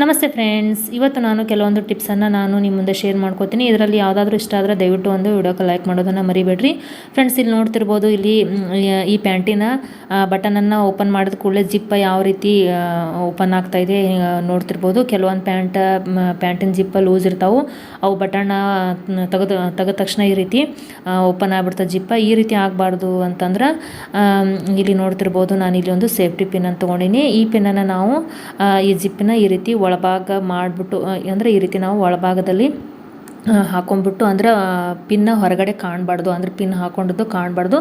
ನಮಸ್ತೆ ಫ್ರೆಂಡ್ಸ್, ಇವತ್ತು ನಾನು ಕೆಲವೊಂದು ಟಿಪ್ಸನ್ನು ನಾನು ನಿಮ್ಮ ಮುಂದೆ ಶೇರ್ ಮಾಡ್ಕೋತೀನಿ. ಇದರಲ್ಲಿ ಯಾವುದಾದ್ರೂ ಇಷ್ಟ ಆದರೆ ದಯವಿಟ್ಟು ಒಂದು ವಿಡಿಯೋಕ್ಕೆ ಲೈಕ್ ಮಾಡೋದನ್ನು ಮರಿಬೇಡ್ರಿ ಫ್ರೆಂಡ್ಸ್. ಇಲ್ಲಿ ನೋಡ್ತಿರ್ಬೋದು, ಇಲ್ಲಿ ಈ ಪ್ಯಾಂಟಿನ ಬಟನನ್ನು ಓಪನ್ ಮಾಡಿದ ಕೂಡಲೇ ಜಿಪ್ಪ ಯಾವ ರೀತಿ ಓಪನ್ ಆಗ್ತಾಯಿದೆ ನೋಡ್ತಿರ್ಬೋದು. ಕೆಲವೊಂದು ಪ್ಯಾಂಟಿನ ಜಿಪ್ಪ ಲೂಸ್ ಇರ್ತಾವೆ, ಅವು ಬಟನ್ನ ತೆಗೆದ ತಕ್ಷಣ ಈ ರೀತಿ ಓಪನ್ ಆಗಿಬಿಡ್ತದೆ ಜಿಪ್ಪ. ಈ ರೀತಿ ಆಗಬಾರ್ದು ಅಂತಂದ್ರೆ ಇಲ್ಲಿ ನೋಡ್ತಿರ್ಬೋದು, ನಾನು ಇಲ್ಲಿ ಒಂದು ಸೇಫ್ಟಿ ಪಿನ್ನನ್ನು ತೊಗೊಂಡಿನಿ. ಈ ಪಿನ್ನನ್ನು ನಾವು ಈ ಜಿಪ್ಪಿನ ಈ ರೀತಿ ಒಳಭಾಗ ಮಾಡಿಬಿಟ್ಟು, ಅಂದರೆ ಈ ರೀತಿ ನಾವು ಒಳಭಾಗದಲ್ಲಿ ಹಾಕೊಂಡ್ಬಿಟ್ಟು, ಅಂದ್ರೆ ಪಿನ್ನ ಹೊರಗಡೆ ಕಾಣಬಾರ್ದು, ಅಂದರೆ ಪಿನ್ ಹಾಕೊಂಡಿದ್ದು ಕಾಣಬಾರ್ದು.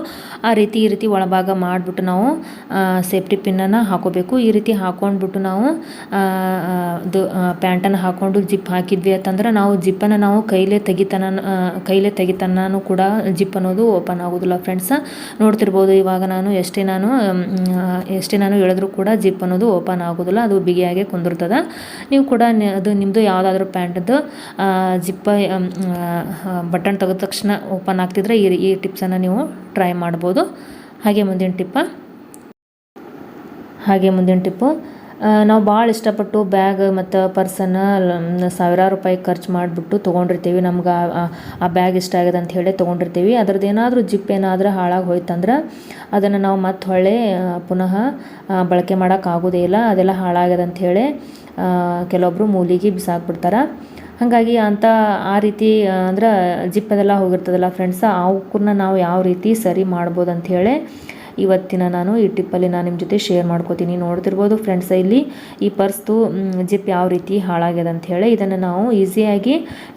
ಈ ರೀತಿ ಒಳಭಾಗ ಮಾಡಿಬಿಟ್ಟು ನಾವು ಸೇಫ್ಟಿ ಪಿನ್ನನ್ನು ಹಾಕೋಬೇಕು. ಈ ರೀತಿ ಹಾಕೊಂಡ್ಬಿಟ್ಟು ನಾವು ಪ್ಯಾಂಟನ್ನು ಹಾಕ್ಕೊಂಡು ಜಿಪ್ ಹಾಕಿದ್ವಿ ಅಂತಂದ್ರೆ ನಾವು ಜಿಪ್ಪನ್ನು ನಾವು ಕೈಲೇ ತೆಗಿತನೂ ಕೂಡ ಜಿಪ್ ಅನ್ನೋದು ಓಪನ್ ಆಗೋದಿಲ್ಲ ಫ್ರೆಂಡ್ಸ್. ನೋಡ್ತಿರ್ಬೋದು, ಇವಾಗ ನಾನು ಎಷ್ಟೇ ನಾನು ಹೇಳಿದ್ರೂ ಕೂಡ ಜಿಪ್ ಅನ್ನೋದು ಓಪನ್ ಆಗೋದಿಲ್ಲ, ಅದು ಬಿಗಿಯಾಗೆ ಕುಂದಿರ್ತದೆ. ನೀವು ಕೂಡ ಅದು ನಿಮ್ಮದು ಯಾವುದಾದ್ರೂ ಪ್ಯಾಂಟದ್ದು ಜಿಪ್ಪ ಬಟನ್ ತೆಗೆದ ತಕ್ಷಣ ಓಪನ್ ಆಗ್ತಿದ್ರೆ ಈ ಟಿಪ್ಸನ್ನು ನೀವು ಟ್ರೈ ಮಾಡ್ಬೋದು. ಹಾಗೆ ಮುಂದಿನ ಟಿಪ್ಪು, ನಾವು ಭಾಳ ಇಷ್ಟಪಟ್ಟು ಬ್ಯಾಗ್ ಮತ್ತು ಪರ್ಸನ್ನು ಸಾವಿರಾರು ರೂಪಾಯಿ ಖರ್ಚು ಮಾಡಿಬಿಟ್ಟು ತೊಗೊಂಡಿರ್ತೀವಿ. ನಮ್ಗೆ ಆ ಬ್ಯಾಗ್ ಇಷ್ಟ ಆಗಿದೆ ಅಂತ ಹೇಳಿ ತೊಗೊಂಡಿರ್ತೀವಿ. ಅದ್ರದ್ದು ಏನಾದರೂ ಜಿಪ್ ಏನಾದರೂ ಹಾಳಾಗಿ ಹೋಯ್ತಂದ್ರೆ ಅದನ್ನು ನಾವು ಮತ್ತೆ ಹೊಳ್ಳಿ ಪುನಃ ಬಳಕೆ ಮಾಡೋಕ್ಕಾಗೋದೇ ಇಲ್ಲ. ಅದೆಲ್ಲ ಹಾಳಾಗ್ಯದ ಅಂಥೇಳಿ ಕೆಲವೊಬ್ಬರು ಮೂಲಿಗೆ ಬಿಸಾಕ್ಬಿಡ್ತಾರೆ. ಹಾಗಾಗಿ ಆ ರೀತಿ ಅಂದ್ರೆ ಜಿಪ್ ಅದೆಲ್ಲ ಹೋಗಿರ್ತದಲ್ಲ ಫ್ರೆಂಡ್ಸ್, ಅವಕ್ಕನ್ನ ನಾವು ಯಾವ ರೀತಿ ಸರಿ ಮಾಡ್ಬೋದು ಅಂಥೇಳಿ ಇವತ್ತಿನ ನಾನು ಈ ಟಿಪ್ಪಲ್ಲಿ ನಾನು ನಿಮ್ಮ ಜೊತೆ ಶೇರ್ ಮಾಡ್ಕೋತೀನಿ. ನೋಡ್ತಿರ್ಬೋದು ಫ್ರೆಂಡ್ಸ್, ಇಲ್ಲಿ ಈ ಪರ್ಸ್ದು ಜಿಪ್ ಯಾವ ರೀತಿ ಹಾಳಾಗ್ಯದ ಅಂಥೇಳಿ, ಇದನ್ನು ನಾವು ಈಸಿಯಾಗಿ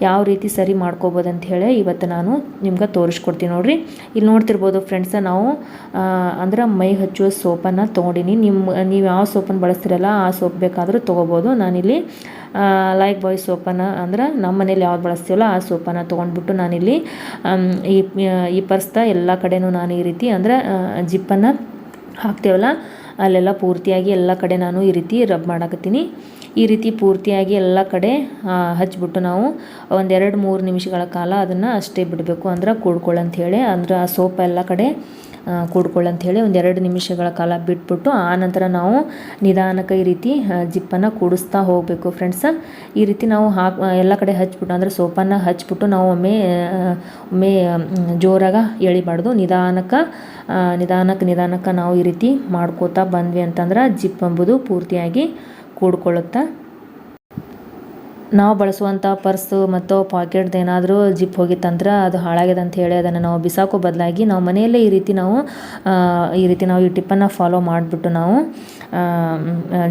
ಯಾವ ರೀತಿ ಸರಿ ಮಾಡ್ಕೋಬೋದು ಅಂಥೇಳಿ ಇವತ್ತು ನಾನು ನಿಮ್ಗೆ ತೋರಿಸ್ಕೊಡ್ತೀನಿ ನೋಡಿರಿ. ಇಲ್ಲಿ ನೋಡ್ತಿರ್ಬೋದು ಫ್ರೆಂಡ್ಸ್, ನಾವು ಅಂದ್ರೆ ಮೈ ಹಚ್ಚುವ ಸೋಪನ್ನು ತೊಗೊಂಡಿನಿ. ನೀವು ಯಾವ ಸೋಪನ್ನು ಬಳಸ್ತಿರಲ್ಲ ಆ ಸೋಪ್ ಬೇಕಾದರೂ ತೊಗೋಬೋದು. ನಾನಿಲ್ಲಿ ಲೈಕ್ ಬಾಯ್ ಸೋಪನ್ನು, ಅಂದ್ರೆ ನಮ್ಮ ಮನೇಲಿ ಯಾವ್ದು ಬಳಸ್ತೀವಲ್ಲ ಆ ಸೋಪನ್ನು ತೊಗೊಂಡ್ಬಿಟ್ಟು ನಾನಿಲ್ಲಿ ಈ ಪರ್ಸ್ದ ಎಲ್ಲ ಕಡೆನೂ ನಾನು ಈ ರೀತಿ ಅಂದ್ರೆ ಜಿಪ್ಪನ್ನು ಹಾಕ್ತೇವಲ್ಲ ಅಲ್ಲೆಲ್ಲ ಪೂರ್ತಿಯಾಗಿ ಎಲ್ಲ ಕಡೆ ನಾನು ಈ ರೀತಿ ರಬ್ ಮಾಡಾಕತ್ತೀನಿ. ಈ ರೀತಿ ಪೂರ್ತಿಯಾಗಿ ಎಲ್ಲ ಕಡೆ ಹಚ್ಬಿಟ್ಟು ನಾವು 1-2-3 ನಿಮಿಷಗಳ ಕಾಲ ಅದನ್ನು ಅಷ್ಟೇ ಬಿಡಬೇಕು, ಅಂದ್ರೆ ಕೂಡ್ಕೊಳ್ಳಂಥೇಳಿ, ಅಂದ್ರೆ ಆ ಸೋಪ್ ಎಲ್ಲ ಕಡೆ ಕೂಡ್ಕೊಳ್ಳಂಥೇಳಿ 1-2 ನಿಮಿಷಗಳ ಕಾಲ ಬಿಟ್ಬಿಟ್ಟು ಆನಂತರ ನಾವು ನಿಧಾನಕ್ಕೆ ಈ ರೀತಿ ಜಿಪ್ಪನ್ನು ಕೂಡಿಸ್ತಾ ಹೋಗಬೇಕು ಫ್ರೆಂಡ್ಸ್. ಈ ರೀತಿ ನಾವು ಎಲ್ಲ ಕಡೆ ಹಚ್ಬಿಟ್ಟು, ಅಂದರೆ ಸೋಪನ್ನು ಹಚ್ಬಿಟ್ಟು ನಾವು ಒಮ್ಮೆ ಜೋರಾಗ ಎಳಿಬಾರ್ದು, ನಿಧಾನಕ್ಕೆ ನಾವು ಈ ರೀತಿ ಮಾಡ್ಕೋತಾ ಬಂದ್ವಿ ಅಂತಂದ್ರೆ ಜಿಪ್ ಎಂಬುದು ಪೂರ್ತಿಯಾಗಿ ಕೂಡ್ಕೊಳ್ಳುತ್ತೆ. ನಾವು ಬಳಸುವಂಥ ಪರ್ಸು ಮತ್ತು ಪಾಕೆಟ್ದು ಏನಾದರೂ ಜಿಪ್ ಹೋಗಿತ್ತಂದ್ರೆ ಅದು ಹಾಳಾಗಿದೆ ಅಂತ ಹೇಳಿ ಅದನ್ನು ನಾವು ಬಿಸಾಕೋ ಬದಲಾಗಿ ನಾವು ಮನೆಯಲ್ಲೇ ಈ ರೀತಿ ನಾವು ಈ ಟಿಪ್ಪನ್ನು ಫಾಲೋ ಮಾಡಿಬಿಟ್ಟು ನಾವು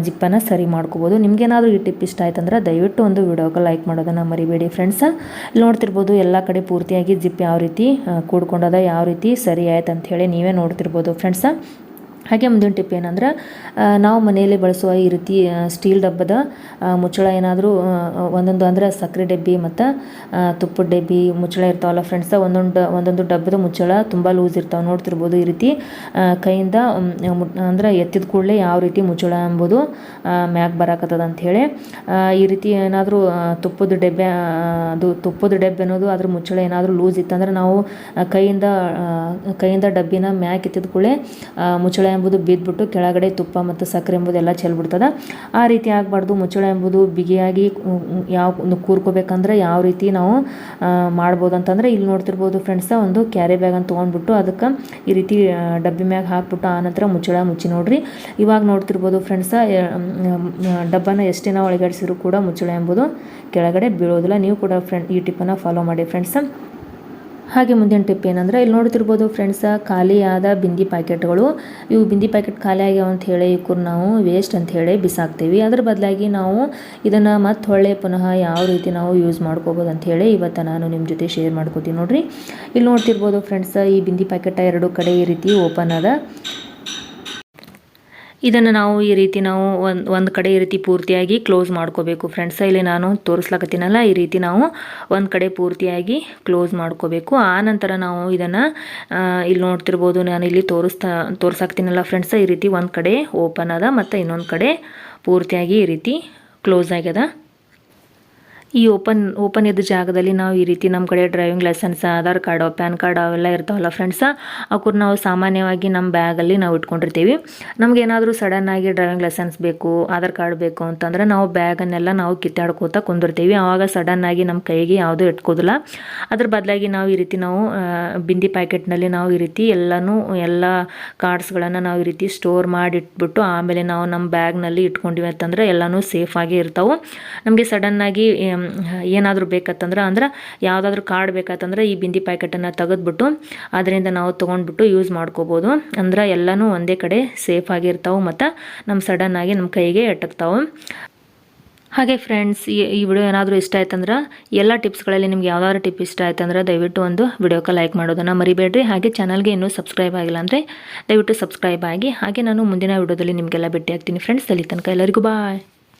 ಜಿಪ್ಪನ್ನು ಸರಿ ಮಾಡ್ಕೋಬೋದು. ನಿಮಗೇನಾದರೂ ಈ ಟಿಪ್ ಇಷ್ಟ ಆಯ್ತಂದ್ರೆ ದಯವಿಟ್ಟು ಒಂದು ವಿಡಿಯೋಗೆ ಲೈಕ್ ಮಾಡೋದನ್ನು ಮರಿಬೇಡಿ ಫ್ರೆಂಡ್ಸ್. ಇಲ್ಲಿ ನೋಡ್ತಿರ್ಬೋದು ಎಲ್ಲ ಕಡೆ ಪೂರ್ತಿಯಾಗಿ ಜಿಪ್ ಯಾವ ರೀತಿ ಕೂಡ್ಕೊಂಡದ, ಯಾವ ರೀತಿ ಸರಿ ಆಯ್ತು ಅಂಥೇಳಿ ನೀವೇ ನೋಡ್ತಿರ್ಬೋದು ಫ್ರೆಂಡ್ಸ. ಹಾಗೆ ಮುಂದಿನ ಟಿಪ್ ಏನಂದ್ರೆ, ನಾವು ಮನೆಯಲ್ಲಿ ಬಳಸುವ ಈ ರೀತಿ ಸ್ಟೀಲ್ ಡಬ್ಬದ ಮುಚ್ಚಳ ಏನಾದರೂ ಒಂದೊಂದು, ಅಂದರೆ ಸಕ್ಕರೆ ಡಬ್ಬಿ ಮತ್ತು ತುಪ್ಪದ ಡಬ್ಬಿ ಮುಚ್ಚಳ ಇರ್ತಾವಲ್ಲ ಫ್ರೆಂಡ್ಸ, ಒಂದೊಂದು ಡಬ್ಬದ ಮುಚ್ಚಳ ತುಂಬ ಲೂಸ್ ಇರ್ತಾವೆ. ನೋಡ್ತಿರ್ಬೋದು ಈ ರೀತಿ ಕೈಯಿಂದ ಅಂದರೆ ಎತ್ತಿದ ಕೂಡಲೇ ಯಾವ ರೀತಿ ಮುಚ್ಚಳ ಎಂಬುದು ಮ್ಯಾಗ್ ಬರಾಕತ್ತದ ಅಂಥೇಳಿ. ಈ ರೀತಿ ಏನಾದರೂ ತುಪ್ಪದ ಡಬ್ಬೆ ಅನ್ನೋದು ಅದ್ರ ಮುಚ್ಚಳ ಏನಾದರೂ ಲೂಸ್ ಇತ್ತಂದ್ರೆ ನಾವು ಕೈಯಿಂದ ಡಬ್ಬಿನ ಮ್ಯಾಗ್ ಎತ್ತಿದ ಕೂಡಲೇ ಮುಚ್ಚಳ ಎಂಬುದು ಬಿದ್ದುಬಿಟ್ಟು ಕೆಳಗಡೆ ತುಪ್ಪ ಮತ್ತು ಸಕ್ಕರೆ ಎಂಬುದೆಲ್ಲ ಚೆಲ್ಬಿಡ್ತದೆ. ಆ ರೀತಿ ಆಗಬಾರ್ದು. ಮುಚ್ಚಳ ಎಂಬುದು ಬಿಗಿಯಾಗಿ ಕೂರ್ಕೋಬೇಕಂದ್ರೆ ಯಾವ ರೀತಿ ನಾವು ಮಾಡ್ಬೋದು ಅಂತಂದರೆ, ಇಲ್ಲಿ ನೋಡ್ತಿರ್ಬೋದು ಫ್ರೆಂಡ್ಸ, ಒಂದು ಕ್ಯಾರಿ ಬ್ಯಾಗನ್ನು ತೊಗೊಂಡ್ಬಿಟ್ಟು ಅದಕ್ಕೆ ಈ ರೀತಿ ಡಬ್ಬಿ ಮ್ಯಾಗ ಹಾಕ್ಬಿಟ್ಟು ಆನಂತರ ಮುಚ್ಚಳ ಮುಚ್ಚಿ ನೋಡ್ರಿ. ಇವಾಗ ನೋಡ್ತಿರ್ಬೋದು ಫ್ರೆಂಡ್ಸ, ಡಬ್ಬನ ಎಷ್ಟೇ ನಾವು ಒಳಗಡಿಸಿದ್ರು ಕೂಡ ಮುಚ್ಚಳ ಎಂಬುದು ಕೆಳಗಡೆ ಬೀಳೋದಿಲ್ಲ. ನೀವು ಕೂಡ ಈ ಟಿಪ್ಪನ್ನು ಫಾಲೋ ಮಾಡಿ ಫ್ರೆಂಡ್ಸ. ಹಾಗೆ ಮುಂದಿನ ಟಿಪ್ ಏನಂದ್ರೆ, ಇಲ್ಲಿ ನೋಡ್ತಿರ್ಬೋದು ಫ್ರೆಂಡ್ಸ, ಖಾಲಿಯಾದ ಬಿಂದಿ ಪ್ಯಾಕೆಟ್ಗಳು. ಇವು ಬಿಂದಿ ಪ್ಯಾಕೆಟ್ ಖಾಲಿ ಆಗ್ಯಾವ ಅಂತ ಹೇಳಿ ಇವ್ರು ನಾವು ವೇಸ್ಟ್ ಅಂತ ಹೇಳಿ ಬಿಸಾಕ್ತೀವಿ. ಅದ್ರ ಬದಲಾಗಿ ನಾವು ಇದನ್ನು ಮತ್ತೆ ಹೊಳ್ಳೆ ಪುನಃ ಯಾವ ರೀತಿ ನಾವು ಯೂಸ್ ಮಾಡ್ಕೋಬೋದು ಅಂಥೇಳಿ ಇವತ್ತು ನಾನು ನಿಮ್ಮ ಜೊತೆ ಶೇರ್ ಮಾಡ್ಕೋತೀನಿ ನೋಡ್ರಿ. ಇಲ್ಲಿ ನೋಡ್ತಿರ್ಬೋದು ಫ್ರೆಂಡ್ಸ, ಈ ಬಿಂದಿ ಪ್ಯಾಕೆಟ್ 2 ಕಡೆ ಈ ರೀತಿ ಓಪನ್ ಅದ. ಇದನ್ನು ನಾವು ಈ ರೀತಿ ನಾವು ಒಂದು ಕಡೆ ಈ ರೀತಿ ಪೂರ್ತಿಯಾಗಿ ಕ್ಲೋಸ್ ಮಾಡ್ಕೋಬೇಕು ಫ್ರೆಂಡ್ಸ್. ಇಲ್ಲಿ ನಾನು ತೋರಿಸ್ಲಾಕತ್ತೀನಲ್ಲ, ಈ ರೀತಿ ನಾವು ಒಂದು ಕಡೆ ಪೂರ್ತಿಯಾಗಿ ಕ್ಲೋಸ್ ಮಾಡ್ಕೋಬೇಕು. ಆನಂತರ ನಾವು ಇದನ್ನು ಇಲ್ಲಿ ನೋಡ್ತಿರ್ಬೋದು, ನಾನು ಇಲ್ಲಿ ತೋರಿಸಾಕ್ತೀನಲ್ಲ ಫ್ರೆಂಡ್ಸ್, ಈ ರೀತಿ ಒಂದು ಕಡೆ ಓಪನ್ ಅದ ಮತ್ತು ಇನ್ನೊಂದು ಕಡೆ ಪೂರ್ತಿಯಾಗಿ ಈ ರೀತಿ ಕ್ಲೋಸ್ ಆಗ್ಯದ. ಈ ಓಪನ್ ಇದ್ದ ಜಾಗದಲ್ಲಿ ನಾವು ಈ ರೀತಿ ನಮ್ಮ ಕಡೆ driving licence, Aadhaar card, PAN card ಅವೆಲ್ಲ ಇರ್ತಾವಲ್ಲ ಫ್ರೆಂಡ್ಸ, ಅವ್ರು ನಾವು ಸಾಮಾನ್ಯವಾಗಿ ನಮ್ಮ ಬ್ಯಾಗಲ್ಲಿ ನಾವು ಇಟ್ಕೊಂಡಿರ್ತೀವಿ. ನಮಗೇನಾದರೂ ಸಡನ್ನಾಗಿ ಡ್ರೈವಿಂಗ್ ಲೈಸೆನ್ಸ್ ಬೇಕು, ಆಧಾರ್ ಕಾರ್ಡ್ ಬೇಕು ಅಂತಂದರೆ ನಾವು ಬ್ಯಾಗನ್ನೆಲ್ಲ ನಾವು ಕಿತ್ತಾಡ್ಕೋತಾ ಕುಂದಿರ್ತೀವಿ. ಆವಾಗ ಸಡನ್ನಾಗಿ ನಮ್ಮ ಕೈಗೆ ಯಾವುದೂ ಇಟ್ಕೋದಿಲ್ಲ. ಅದ್ರ ಬದಲಾಗಿ ನಾವು ಈ ರೀತಿ ನಾವು ಬಿಂದಿ ಪ್ಯಾಕೆಟ್ನಲ್ಲಿ ನಾವು ಈ ರೀತಿ ಎಲ್ಲ ಕಾರ್ಡ್ಸ್ಗಳನ್ನು ನಾವು ಈ ರೀತಿ ಸ್ಟೋರ್ ಮಾಡಿಟ್ಬಿಟ್ಟು ಆಮೇಲೆ ನಾವು ನಮ್ಮ ಬ್ಯಾಗ್ನಲ್ಲಿ ಇಟ್ಕೊಂಡಿವಿ ಅಂತಂದರೆ ಎಲ್ಲನೂ ಸೇಫಾಗಿ ಇರ್ತಾವೆ. ನಮಗೆ ಸಡನ್ನಾಗಿ ಏನಾದರೂ ಬೇಕತ್ತಂದ್ರೆ ಯಾವುದಾದ್ರೂ ಕಾರ್ಡ್ ಬೇಕತ್ತಂದ್ರೆ ಈ ಬಿಂದಿ ಪ್ಯಾಕೆಟನ್ನು ತೆಗೆದ್ಬಿಟ್ಟು ಅದರಿಂದ ನಾವು ತೊಗೊಂಡ್ಬಿಟ್ಟು ಯೂಸ್ ಮಾಡ್ಕೋಬೋದು. ಅಂದ್ರೆ ಎಲ್ಲನೂ ಒಂದೇ ಕಡೆ ಸೇಫ್ ಆಗಿರ್ತಾವೆ ಮತ್ತು ಸಡನ್ನಾಗಿ ನಮ್ಮ ಕೈಗೆ ಎಟಕ್ತಾವೆ. ಹಾಗೆ ಫ್ರೆಂಡ್ಸ್, ಈ ವಿಡಿಯೋ ಏನಾದರೂ ಇಷ್ಟ ಆಯ್ತಂದ್ರೆ, ಎಲ್ಲ ಟಿಪ್ಸ್ಗಳಲ್ಲಿ ನಿಮ್ಗೆ ಯಾವ್ದಾದ್ರು ಟಿಪ್ ಇಷ್ಟ ಆಯ್ತಂದ್ರೆ ದಯವಿಟ್ಟು ಒಂದು ವಿಡಿಯೋಕ್ಕೆ ಲೈಕ್ ಮಾಡೋದನ್ನು ಮರಿಬೇಡ್ರಿ. ಹಾಗೆ ಚಾನಲ್ಗೆ ಇನ್ನೂ ಸಬ್ಸ್ಕ್ರೈಬ್ ಆಗಿಲ್ಲ ಅಂದರೆ ದಯವಿಟ್ಟು ಸಬ್ಸ್ಕ್ರೈಬ್ ಆಗಿ. ಹಾಗೆ ನಾನು ಮುಂದಿನ ವಿಡಿಯೋದಲ್ಲಿ ನಿಮಗೆಲ್ಲ ಭೇಟಿ ಆಗ್ತೀನಿ ಫ್ರೆಂಡ್ಸ್. ಅಲ್ಲಿ ತನಕ ಎಲ್ಲರಿಗೂ ಬಾಯ್.